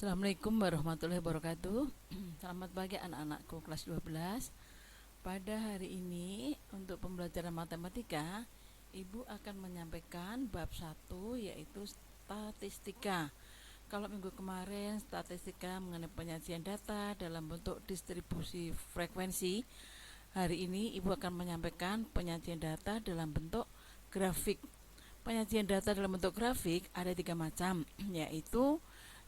Assalamualaikum warahmatullahi wabarakatuh. Selamat pagi anak-anakku kelas 12. Pada hari ini untuk pembelajaran matematika, Ibu akan menyampaikan bab 1 yaitu statistika. Kalau minggu kemarin statistika mengenai penyajian data dalam bentuk distribusi frekuensi, hari ini Ibu akan menyampaikan penyajian data dalam bentuk grafik. Penyajian data dalam bentuk grafik ada 3 macam, yaitu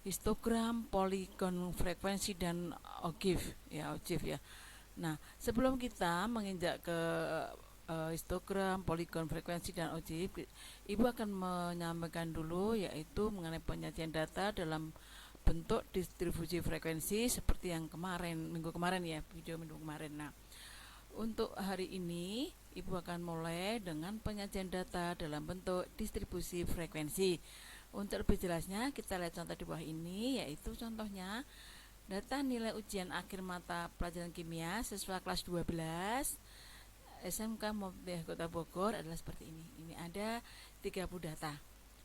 histogram, poligon frekuensi, dan ogive ya. Nah, sebelum kita menginjak ke histogram, poligon frekuensi, dan ogive, Ibu akan menyampaikan dulu yaitu mengenai penyajian data dalam bentuk distribusi frekuensi seperti yang minggu kemarin ya, video minggu kemarin. Nah, untuk hari ini Ibu akan mulai dengan penyajian data dalam bentuk distribusi frekuensi. Untuk lebih jelasnya kita lihat contoh di bawah ini, yaitu contohnya data nilai ujian akhir mata pelajaran kimia siswa kelas 12 SMK Muhammadiyah Kota Bogor adalah seperti ini. Ini ada 30 data.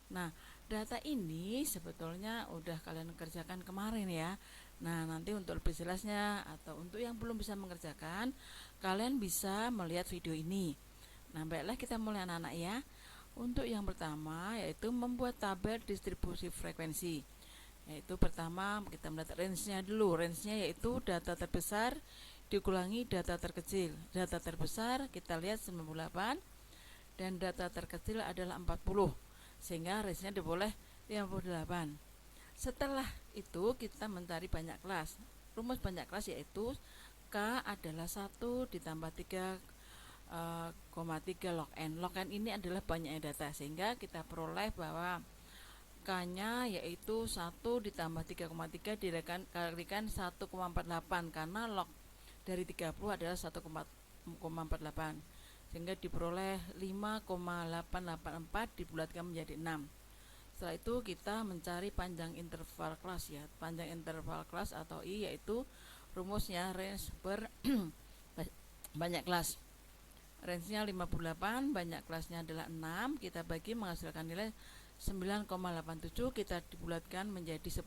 Nah, data ini sebetulnya udah kalian kerjakan kemarin ya. Nah, nanti untuk lebih jelasnya atau untuk yang belum bisa mengerjakan, kalian bisa melihat video ini. Nah, baiklah kita mulai anak-anak ya. Untuk yang pertama yaitu membuat tabel distribusi frekuensi. Yaitu pertama kita melihat range-nya dulu. Range-nya yaitu data terbesar dikurangi data terkecil. Data terbesar kita lihat 98 dan data terkecil adalah 40. Sehingga range-nya boleh 58. Setelah itu kita mencari banyak kelas. Rumus banyak kelas yaitu K adalah 1 ditambah 3,3 log n. Log n ini adalah banyaknya data, sehingga kita peroleh bahwa K-nya yaitu 1 ditambah 3,3 dikalikan 1,48, karena log dari 30 adalah 1,48, sehingga diperoleh 5,884 dibulatkan menjadi 6. Setelah itu kita mencari panjang interval kelas ya. Panjang interval kelas atau I yaitu rumusnya range per banyak kelas. Range-nya 58, banyak kelasnya adalah 6, kita bagi menghasilkan nilai 9,87, kita dibulatkan menjadi 10.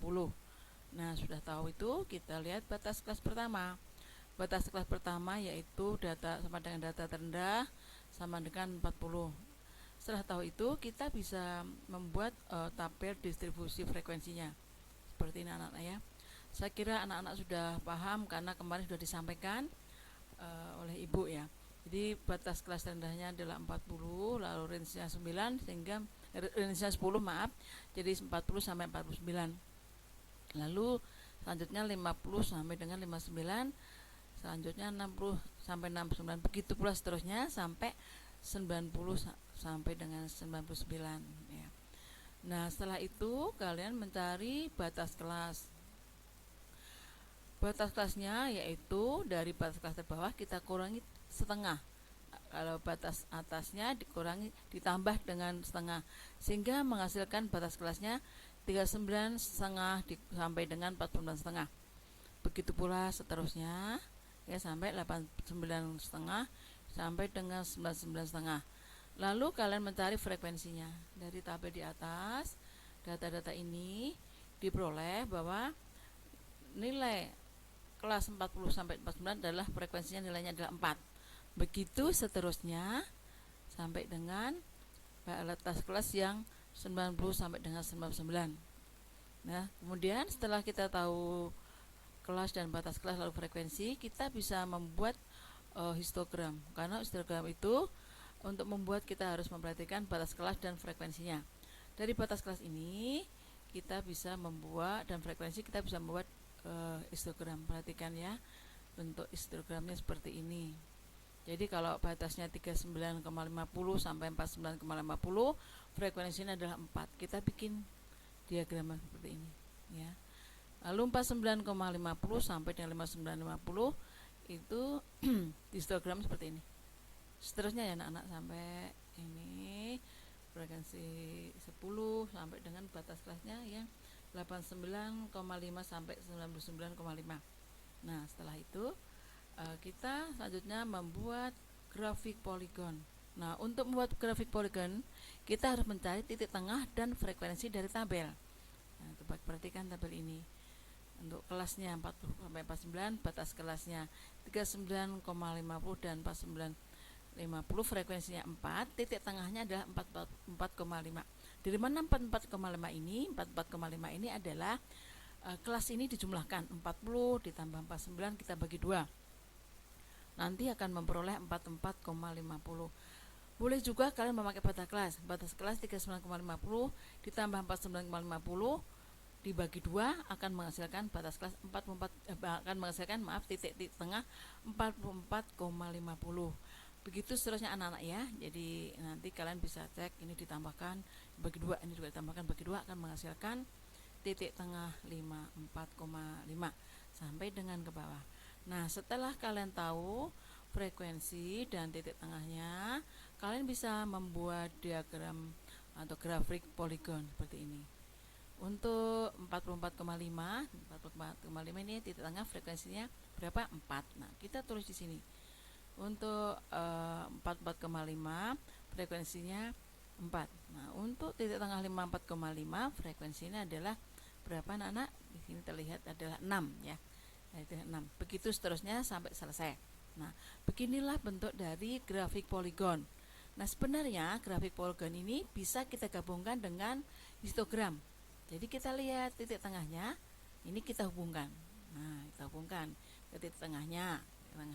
Nah, sudah tahu itu, kita lihat batas kelas pertama. Batas kelas pertama yaitu data sama dengan data terendah sama dengan 40. Setelah tahu itu, kita bisa membuat tabel distribusi frekuensinya. Seperti ini anak-anak ya. Saya kira anak-anak sudah paham karena kemarin sudah disampaikan oleh Ibu ya. Jadi batas kelas rendahnya adalah 40, lalu range-nya 9 sehingga range-nya 10 maaf. Jadi 40 sampai 49. Lalu selanjutnya 50 sampai dengan 59, selanjutnya 60 sampai 69. Begitu pula seterusnya sampai 90 sampai dengan 99 ya. Nah, setelah itu kalian mencari batas kelas. Batas kelasnya yaitu dari batas kelas terbawah kita kurangi setengah. Kalau batas atasnya dikurangi ditambah dengan setengah, sehingga menghasilkan batas kelasnya 39 setengah sampai dengan 49 setengah. Begitu pula seterusnya ya sampai 89 setengah sampai dengan 99 setengah. Lalu kalian mencari frekuensinya dari tabel di atas. Data-data ini diperoleh bahwa nilai kelas 40 sampai 49 adalah frekuensinya nilainya adalah 4. Begitu seterusnya sampai dengan batas kelas yang 90 sampai dengan 99. Nah, kemudian setelah kita tahu kelas dan batas kelas lalu frekuensi, kita bisa membuat histogram. Karena histogram itu untuk membuat kita harus memperhatikan batas kelas dan frekuensinya. Dari batas kelas ini kita bisa membuat dan frekuensi kita bisa membuat histogram. Perhatikan ya, bentuk histogramnya seperti ini. Jadi kalau batasnya 39,50 sampai 49,50, frekuensinya adalah 4. Kita bikin diagram seperti ini ya. Lalu 49,50 sampai dengan 59,50 itu histogram seperti ini. Seterusnya ya anak-anak sampai ini frekuensi 10 sampai dengan batas kelasnya yang 89,5 sampai 99,5. Nah, setelah itu kita selanjutnya membuat grafik poligon. Nah, untuk membuat grafik poligon kita harus mencari titik tengah dan frekuensi dari tabel. Nah, coba perhatikan tabel ini. Untuk kelasnya 40 sampai 49, batas kelasnya 39,50 dan 49,50, frekuensinya 4, titik tengahnya adalah 44,5. Dari mana 44,5 ini? 44,5 ini adalah kelas ini dijumlahkan 40 ditambah 49 kita bagi 2. Nanti akan memperoleh 44,50. Boleh juga kalian memakai batas kelas 39,50 ditambah 49,50 dibagi 2 akan menghasilkan batas kelas 44, akan menghasilkan titik tengah 44,50. Begitu seterusnya anak-anak ya. Jadi nanti kalian bisa cek ini ditambahkan bagi 2, ini juga ditambahkan bagi 2 akan menghasilkan titik tengah 54,5 sampai dengan ke bawah. Nah, setelah kalian tahu frekuensi dan titik tengahnya, kalian bisa membuat diagram atau grafik poligon seperti ini. Untuk 44,5 ini titik tengah frekuensinya berapa? 4. Nah, kita tulis di sini. Untuk 44,5 frekuensinya 4. Nah, untuk titik tengah 54,5 frekuensinya adalah berapa anak-anak? Di sini terlihat adalah 6 ya. Itu 6. Begitu seterusnya sampai selesai. Nah, beginilah bentuk dari grafik poligon. Nah, sebenarnya grafik poligon ini bisa kita gabungkan dengan histogram. Jadi kita lihat titik tengahnya, ini kita hubungkan. Nah, kita hubungkan ke titik tengahnya. Nah,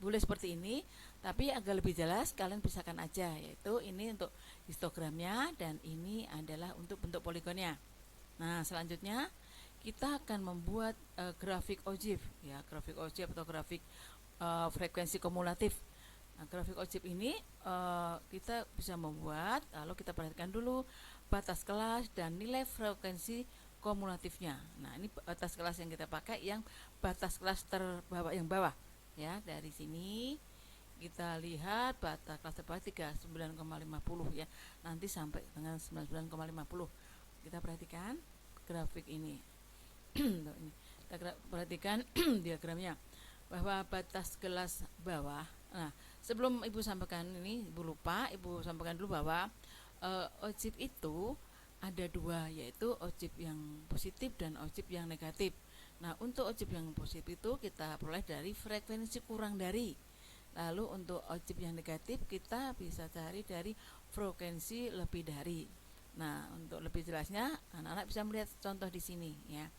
boleh seperti ini, tapi agar lebih jelas kalian pisahkan aja, yaitu ini untuk histogramnya dan ini adalah untuk bentuk poligonnya. Nah, selanjutnya kita akan membuat grafik ojib ya, grafik ojib atau grafik frekuensi kumulatif. Nah, grafik ojib ini kita bisa membuat kalau kita perhatikan dulu batas kelas dan nilai frekuensi kumulatifnya. Nah, ini batas kelas yang kita pakai yang batas kelas terbawah yang bawah ya. Dari sini kita lihat batas kelas terbawah 39,50 ya. Nanti sampai dengan 99,50. Kita perhatikan grafik ini. Kita perhatikan diagramnya bahwa batas kelas bawah. Nah, sebelum Ibu sampaikan ini, Ibu lupa, Ibu sampaikan dulu bahwa ojib itu ada 2, yaitu ojib yang positif dan ojib yang negatif. Nah, untuk ojib yang positif itu kita peroleh dari frekuensi kurang dari. Lalu untuk ojib yang negatif kita bisa cari dari frekuensi lebih dari. Nah, untuk lebih jelasnya anak-anak bisa melihat contoh di sini ya.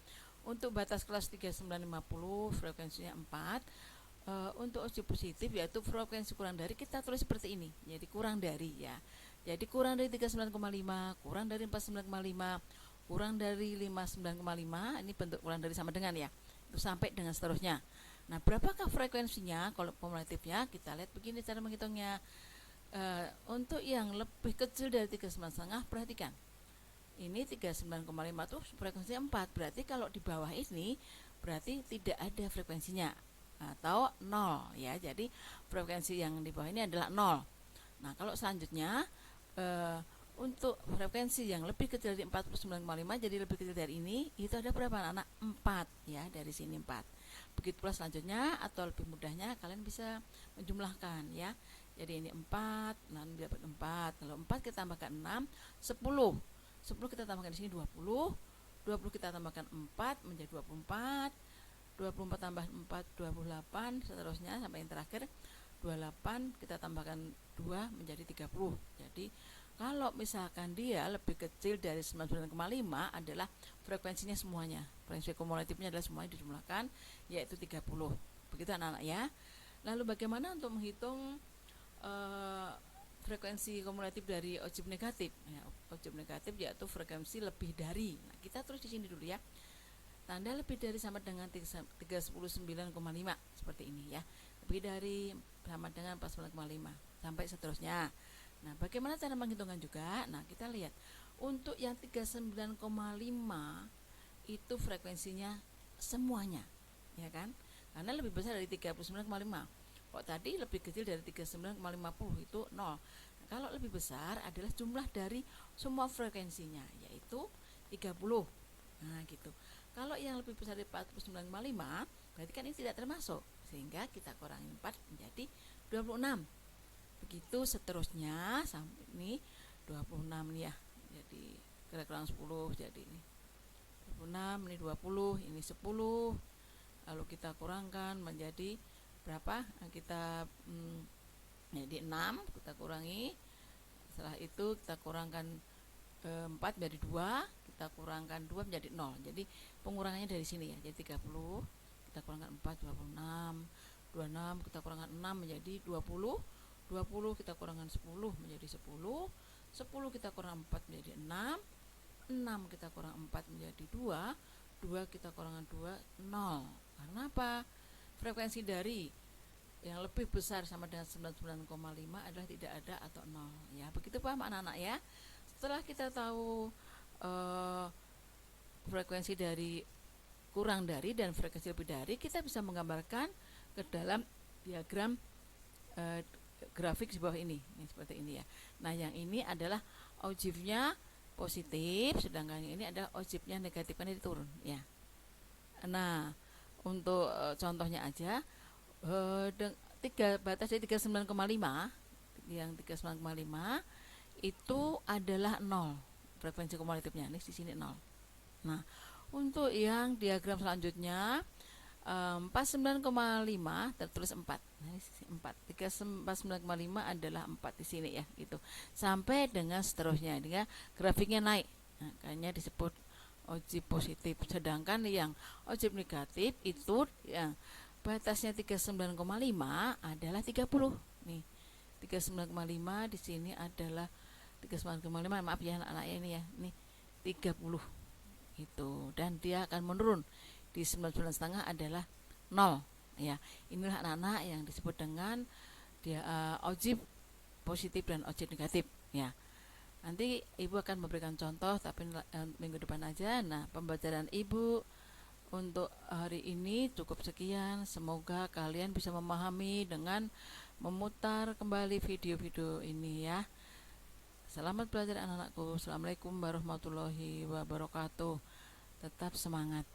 Untuk batas kelas 3950 frekuensinya 4. Untuk ojib positif yaitu frekuensi kurang dari kita tulis seperti ini. Jadi kurang dari ya. Jadi kurang dari 39,5, kurang dari 49,5, kurang dari 59,5, ini bentuk kurang dari sama dengan ya. Itu sampai dengan seterusnya. Nah, berapakah frekuensinya? Kalau kumulatifnya kita lihat begini cara menghitungnya. Untuk yang lebih kecil dari 39,5 perhatikan. Ini 39,5 tuh frekuensinya 4. Berarti kalau di bawah ini berarti tidak ada frekuensinya atau 0 ya. Jadi frekuensi yang di bawah ini adalah 0. Nah, kalau selanjutnya untuk frekuensi yang lebih kecil dari 49,5 jadi lebih kecil dari ini, itu ada berapa anak? 4 ya, dari sini 4. Begitu pula selanjutnya atau lebih mudahnya kalian bisa menjumlahkan ya. Jadi ini 4, nanti dapat 4. Kalau 4 kita tambahkan 6, 10. 10 kita tambahkan di sini 20. 20 kita tambahkan 4 menjadi 24. 24 tambah 4 28, seterusnya sampai yang terakhir 28 kita tambahkan 2 menjadi 30. Jadi kalau misalkan dia lebih kecil dari 99,5 adalah frekuensinya semuanya. Frekuensi kumulatifnya adalah semuanya dijumlahkan yaitu 30. Begitu anak-anak ya. Lalu bagaimana untuk menghitung frekuensi kumulatif dari ojib negatif? Ya, ojib negatif yaitu frekuensi lebih dari. Nah, kita tulis di sini dulu ya. Tanda lebih dari sama dengan 319,5 seperti ini ya. Lebih dari sama dengan 49,5 sampai seterusnya. Nah, bagaimana cara menghitungkan juga? Nah, kita lihat. Untuk yang 39,5 itu frekuensinya semuanya, ya kan? Karena lebih besar dari 39,5. Kok tadi lebih kecil dari 39,50 itu 0. Nah, kalau lebih besar adalah jumlah dari semua frekuensinya, yaitu 30. Nah, gitu. Kalau yang lebih besar dari 49,5 berarti kan ini tidak termasuk, sehingga kita kurangi 4 menjadi 26. Begitu seterusnya sampai ini 26 nih ya. Jadi kurang 10 jadi ini 26, ini 20, ini 10. Lalu kita kurangkan menjadi berapa? Kita jadi 6, kita kurangi. Setelah itu kita kurangkan 4 menjadi 2, kita kurangkan 2 menjadi 0. Jadi pengurangannya dari sini ya. Jadi 30, kita kurangkan 4, 26. 26 kita kurangkan 6 menjadi 20. 20 kita kurangkan 10 menjadi 10. 10 kita kurang 4 menjadi 6. 6 kita kurang 4 menjadi 2. 2 kita kurangkan 2, 0. Karena apa? Frekuensi dari yang lebih besar sama dengan 99,5 adalah tidak ada atau 0. Ya, begitu paham anak-anak ya. Setelah kita tahu frekuensi dari kurang dari dan frekuensi lebih dari, kita bisa menggambarkan ke dalam diagram grafik di bawah ini seperti ini ya. Nah, yang ini adalah ojibnya positif, sedangkan yang ini adalah ojibnya negatif, kan itu turun ya. Nah, untuk contohnya aja, batas dari 39,5, yang 39,5 itu adalah 0 frekuensi kumulatifnya, ini di sini 0. Nah, untuk yang diagram selanjutnya 49,5 tertulis 4. Nah, ini 4. 49,5 adalah 4 di sini ya, gitu. Sampai dengan seterusnya, dia grafiknya naik. Nah, kayaknya disebut ojib positif. Sedangkan yang ojib negatif itu yang batasnya 39,5 adalah 30. Nih, 39,5 di sini adalah 39,5, maaf ya anak-anak ini ya. Nih 30 itu, dan dia akan menurun di 99,5 adalah 0 ya. Inilah anak-anak yang disebut dengan dia ojib positif dan ojib negatif ya. Nanti ibu akan memberikan contoh, tapi minggu depan aja. Nah, pembelajaran ibu untuk hari ini cukup sekian. Semoga kalian bisa memahami dengan memutar kembali video-video ini ya. Selamat belajar anak-anakku. Assalamualaikum warahmatullahi wabarakatuh. Tetap semangat.